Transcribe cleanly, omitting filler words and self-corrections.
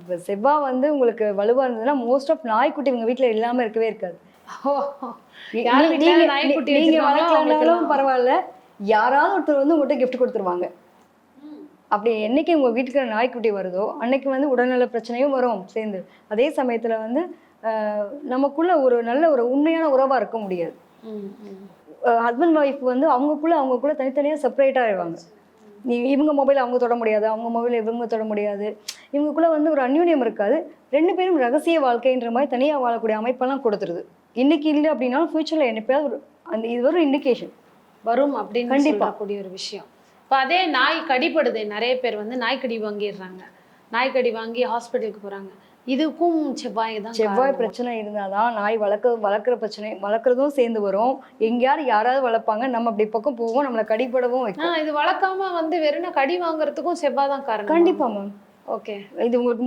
இப்போ செவ்வாய் வந்து உங்களுக்கு வலுவாக இருந்ததுன்னா மோஸ்ட் ஆஃப் நாய்க்குட்டி உங்கள் வீட்டில் இல்லாமல் இருக்கவே இருக்காது. யார் வீட்டுல நாய்க்குட்டி நீங்கள் வச்சிருக்காங்களோ வளர்க்கலனாலும் பரவாயில்ல, யாராவது ஒருத்தர் வந்து உங்கள்கிட்ட gift கொடுத்துருவாங்க. அப்படி என்னைக்கு உங்கள் வீட்டுக்கு நாய்க்குட்டி வருதோ அன்னைக்கு வந்து உடல்நல பிரச்சனையும் வரும் சேர்ந்து. அதே சமயத்தில் வந்து நமக்குள்ள ஒரு நல்ல ஒரு உண்மையான உறவாக இருக்க முடியாது. ஹஸ்பண்ட் ஒய்ஃப் வந்து அவங்கக்குள்ள தனித்தனியாக செப்பரேட்டாக ஆயிடுவாங்க. இவங்க மொபைல் அவங்க தொட முடியாது, அவங்க மொபைல் இவங்க தொட முடியாது. இவங்களுக்குள்ள வந்து ஒரு அந்யோன்யம் இருக்காது. 2 பேரும் ரகசிய வாழ்க்கைன்ற மாதிரி தனியாக வாழக்கூடிய அமைப்பெல்லாம் கொடுத்துருது. இன்னைக்கு இல்லை அப்படின்னாலும் ஃபியூச்சரில் என்னைக்காவது ஒரு இது ஒரு இண்டிகேஷன் வரும் அப்படின்னு சொல்லக்கூடிய ஒரு விஷயம். இப்போ அதே நாய் கடிப்படுது, நிறைய பேர் வந்து நாய்க்கடி வாங்கிடுறாங்க, நாய்க்கடி வாங்கி ஹாஸ்பிட்டலுக்கு போகிறாங்க. இதுக்கும் செவ்வாய் தான். செவ்வாய் பிரச்சனை இருந்தால் தான் நாய் வளர்க்குற பிரச்சனை வளர்க்குறதும் சேர்ந்து வரும். யாராவது வளர்ப்பாங்க, நம்ம அப்படி பக்கம் போவோம், நம்மளை கடிப்படவும் வைக்கும். இது வளர்க்காம வந்து வெறும் கடி வாங்குறதுக்கும் செவ்வாய் தான் காரணம். கண்டிப்பாக மேம். ஓகே, இது உங்களுக்கு